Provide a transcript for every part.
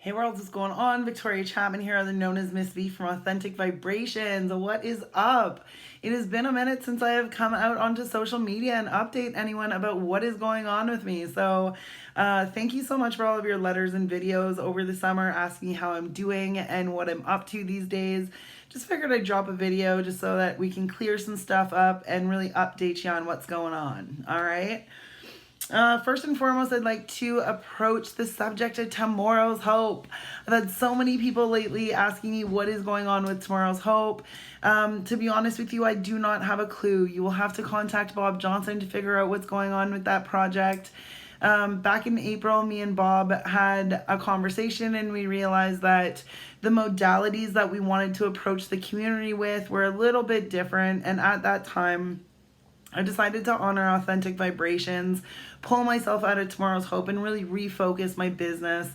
Hey world, what's going on? Victoria Chapman here, other known as Miss V from Authentic Vibrations. What is up? It has been a minute since I have come out onto social media and update anyone about what is going on with me. So thank you so much for all of your letters and videos over the summer asking how I'm doing and what I'm up to these days. Just figured I'd drop a video just so that we can clear some stuff up and really update you on what's going on. All right. First and foremost, I'd like to approach the subject of tomorrow's hope. I've had so many people lately asking me what is going on with tomorrow's hope. To be honest with you, I do not have a clue. You will have to contact Bob Johnson to figure out what's going on with that project. Back in April, me and Bob had a conversation and we realized that the modalities that we wanted to approach the community with were a little bit different. And at that time, I decided to honor authentic vibrations, pull myself out of tomorrow's hope, and really refocus my business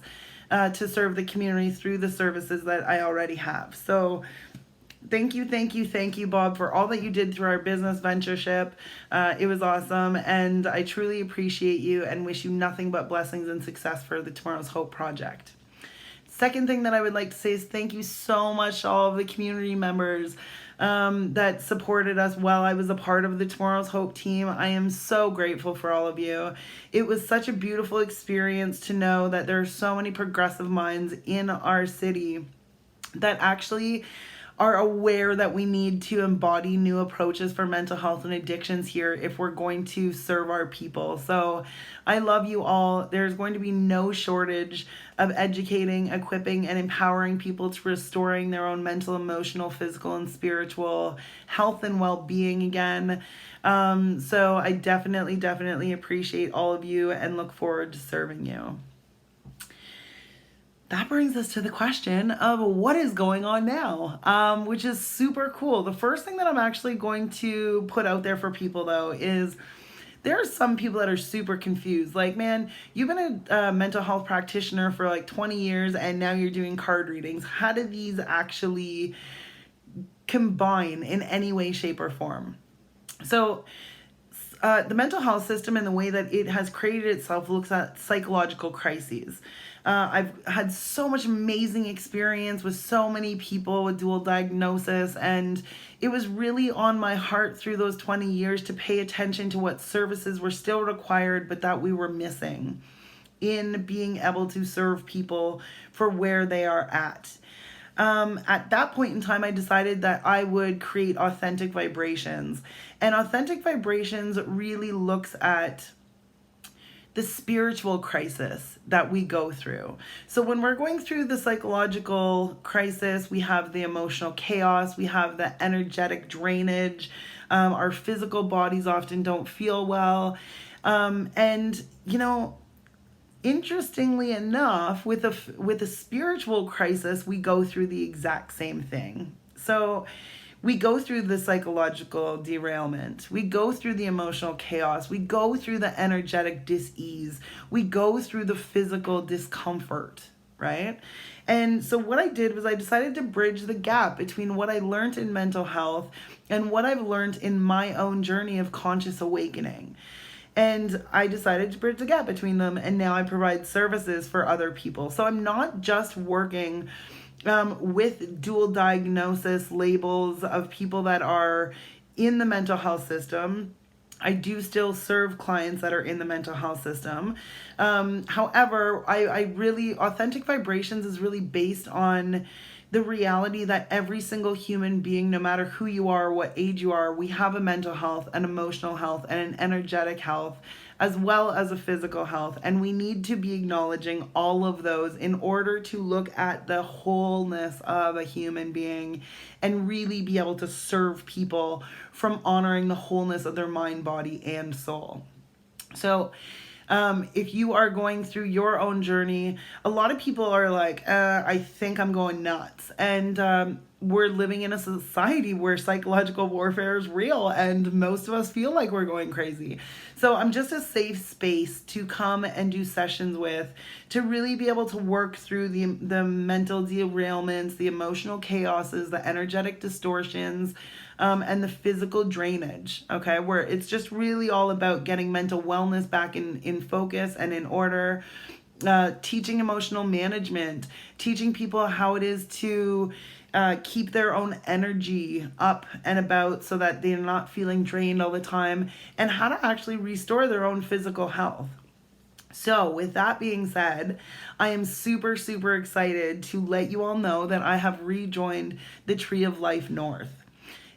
to serve the community through the services that I already have. So thank you, Bob, for all that you did through our business ventureship. It was awesome, and I truly appreciate you and wish you nothing but blessings and success for the Tomorrow's Hope project. Second thing that I would like to say is thank you so much to all of the community members that supported us while I was a part of the Tomorrow's Hope team. I am so grateful for all of you. It was such a beautiful experience to know that there are so many progressive minds in our city that actually are aware that we need to embody new approaches for mental health and addictions here if we're going to serve our people. So I love you all. There's going to be no shortage of educating, equipping, and empowering people to restoring their own mental, emotional, physical, and spiritual health and well-being again. So I definitely appreciate all of you and look forward to serving you. That brings us to the question of what is going on now, which is super cool. The first thing that I'm actually going to put out there for people, though, is there are some people that are super confused. Like, man, you've been a mental health practitioner for like 20 years and now you're doing card readings. How do these actually combine in any way, shape, or form? So the mental health system and the way that it has created itself looks at psychological crises. I've had so much amazing experience with so many people with dual diagnosis, and it was really on my heart through those 20 years to pay attention to what services were still required but that we were missing in being able to serve people for where they are at. At that point in time, I decided that I would create Authentic Vibrations. And Authentic Vibrations really looks at the spiritual crisis that we go through. So when we're going through the psychological crisis, we have the emotional chaos, we have the energetic drainage, our physical bodies often don't feel well. And, you know, interestingly enough, with a spiritual crisis, we go through the exact same thing. So we go through the psychological derailment, we go through the emotional chaos, we go through the energetic dis-ease, we go through the physical discomfort, right? And so what I did was I decided to bridge the gap between what I learned in mental health and what I've learned in my own journey of conscious awakening. And I decided to bridge the gap between them, and now I provide services for other people. So I'm not just working with dual diagnosis labels of people that are in the mental health system. I do still serve clients that are in the mental health system. However, I really, Authentic Vibrations is really based on the reality that every single human being, no matter who you are, what age you are, we have a mental health, an emotional health, and an energetic health, as well as a physical health. And we need to be acknowledging all of those in order to look at the wholeness of a human being and really be able to serve people from honoring the wholeness of their mind, body, and soul. So if you are going through your own journey, a lot of people are like, I think I'm going nuts. And we're living in a society where psychological warfare is real, and most of us feel like we're going crazy. So I'm just a safe space to come and do sessions with, to really be able to work through the mental derailments, the emotional chaoses, the energetic distortions, and the physical drainage, okay, where it's just really all about getting mental wellness back in focus and in order, teaching emotional management, teaching people how it is to keep their own energy up and about so that they're not feeling drained all the time, and how to actually restore their own physical health. So, with that being said, I am super, super excited to let you all know that I have rejoined the Tree of Life North.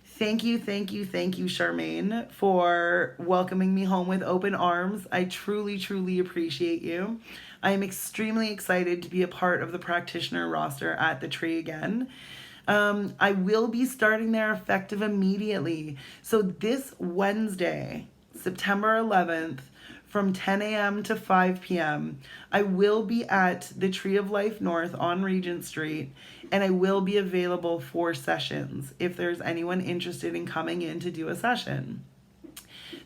Thank you, thank you, thank you, Charmaine, for welcoming me home with open arms. I truly, truly appreciate you. I am extremely excited to be a part of the practitioner roster at the Tree again. I will be starting there effective immediately. So this Wednesday, September 11th, from 10 a.m. to 5 p.m., I will be at the Tree of Life North on Regent Street, and I will be available for sessions if there's anyone interested in coming in to do a session.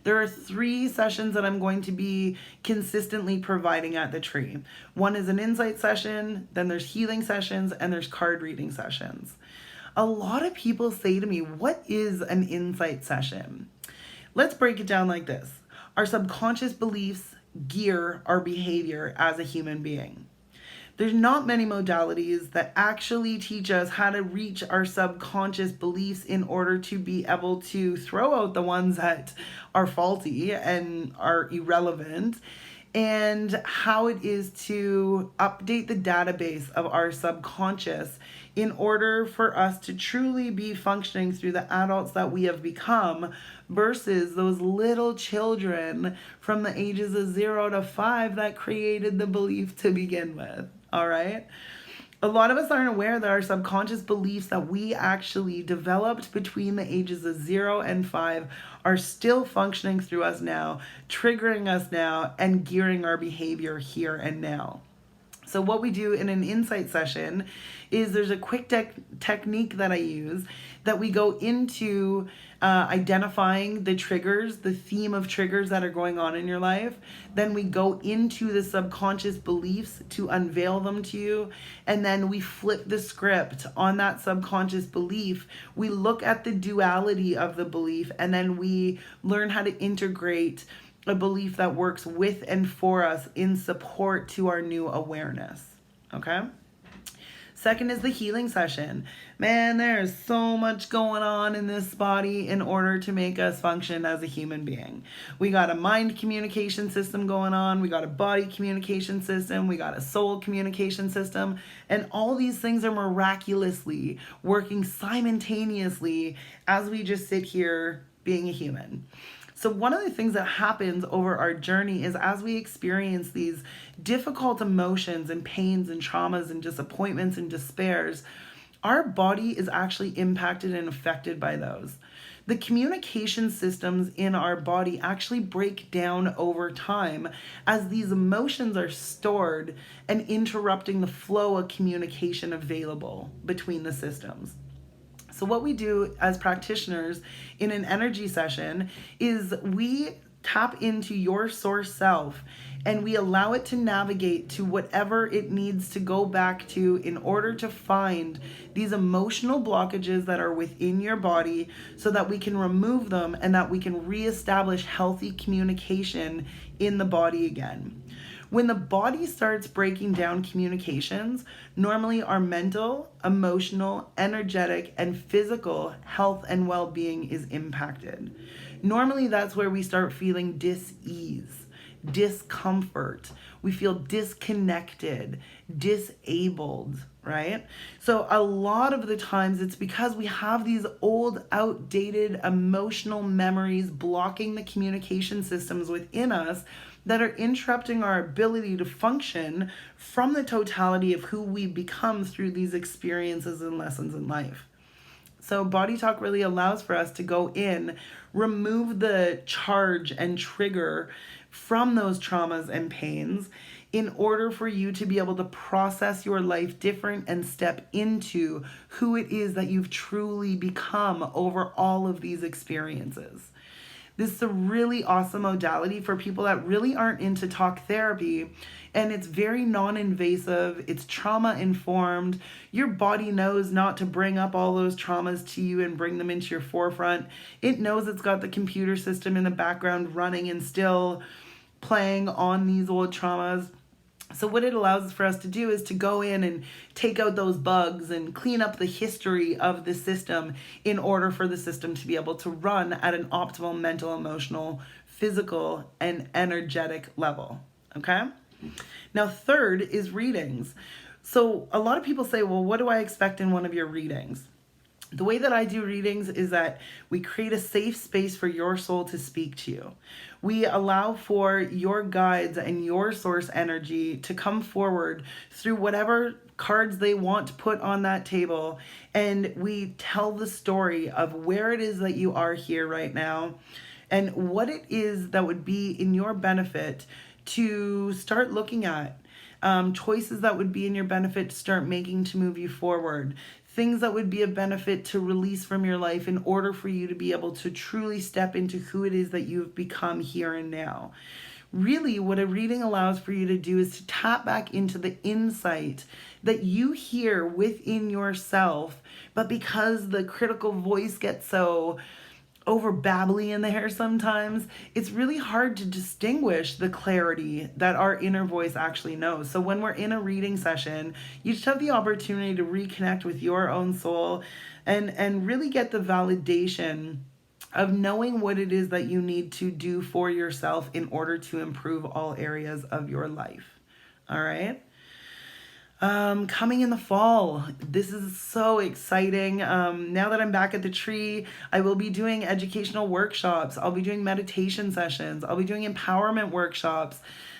There are 3 sessions that I'm going to be consistently providing at the Tree. One is an insight session, then there's healing sessions, and there's card reading sessions. A lot of people say to me, what is an insight session? Let's break it down like this. Our subconscious beliefs gear our behavior as a human being. There's not many modalities that actually teach us how to reach our subconscious beliefs in order to be able to throw out the ones that are faulty and are irrelevant, and how it is to update the database of our subconscious in order for us to truly be functioning through the adults that we have become versus those little children from the ages of 0 to 5 that created the belief to begin with. All right? A lot of us aren't aware that our subconscious beliefs that we actually developed between the ages of 0 and 5 are still functioning through us now, triggering us now, and gearing our behavior here and now. So what we do in an insight session is there's a quick technique that I use that we go into identifying the triggers, the theme of triggers that are going on in your life. Then we go into the subconscious beliefs to unveil them to you. And then we flip the script on that subconscious belief. We look at the duality of the belief, and then we learn how to integrate a belief that works with and for us in support to our new awareness. Okay? Second is the healing session. Man, there is so much going on in this body in order to make us function as a human being. We got a mind communication system going on. We got a body communication system. We got a soul communication system. And all these things are miraculously working simultaneously as we just sit here being a human. So one of the things that happens over our journey is as we experience these difficult emotions and pains and traumas and disappointments and despairs, our body is actually impacted and affected by those. The communication systems in our body actually break down over time as these emotions are stored and interrupting the flow of communication available between the systems. So what we do as practitioners in an energy session is we tap into your source self and we allow it to navigate to whatever it needs to go back to in order to find these emotional blockages that are within your body so that we can remove them and that we can reestablish healthy communication in the body again. When the body starts breaking down communications, normally our mental, emotional, energetic, and physical health and well-being is impacted. Normally that's where we start feeling dis-ease, discomfort. We feel disconnected, disabled, right? So a lot of the times it's because we have these old, outdated emotional memories blocking the communication systems within us that are interrupting our ability to function from the totality of who we become through these experiences and lessons in life. So Body Talk really allows for us to go in, remove the charge and trigger from those traumas and pains in order for you to be able to process your life different and step into who it is that you've truly become over all of these experiences. This is a really awesome modality for people that really aren't into talk therapy, and it's very non-invasive, it's trauma-informed. Your body knows not to bring up all those traumas to you and bring them into your forefront. It knows it's got the computer system in the background running and still playing on these old traumas. So what it allows for us to do is to go in and take out those bugs and clean up the history of the system in order for the system to be able to run at an optimal mental, emotional, physical, and energetic level. Okay? Now, third is readings. So a lot of people say, well, what do I expect in one of your readings? The way that I do readings is that we create a safe space for your soul to speak to you. We allow for your guides and your source energy to come forward through whatever cards they want to put on that table. And we tell the story of where it is that you are here right now and what it is that would be in your benefit to start looking at. Choices that would be in your benefit to start making to move you forward, things that would be a benefit to release from your life in order for you to be able to truly step into who it is that you've become here and now. Really, what a reading allows for you to do is to tap back into the insight that you hear within yourself, but because the critical voice gets so over babbly in there sometimes, it's really hard to distinguish the clarity that our inner voice actually knows. So when we're in a reading session, you just have the opportunity to reconnect with your own soul and really get the validation of knowing what it is that you need to do for yourself in order to improve all areas of your life. All right? Coming in the fall. This is so exciting. Now that I'm back at the tree, I will be doing educational workshops. I'll be doing meditation sessions. I'll be doing empowerment workshops.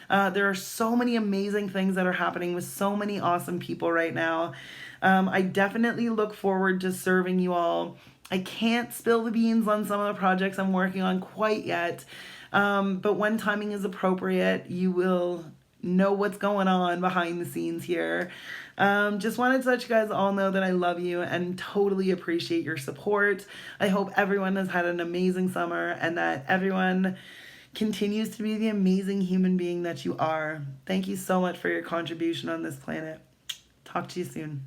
There are so many amazing things that are happening with so many awesome people right now. I definitely look forward to serving you all. I can't spill the beans on some of the projects I'm working on quite yet. But when timing is appropriate, you will know what's going on behind the scenes here. Just wanted to let you guys all know that I love you and totally appreciate your support. I hope everyone has had an amazing summer and that everyone continues to be the amazing human being that you are. Thank you so much for your contribution on this planet. Talk to you soon.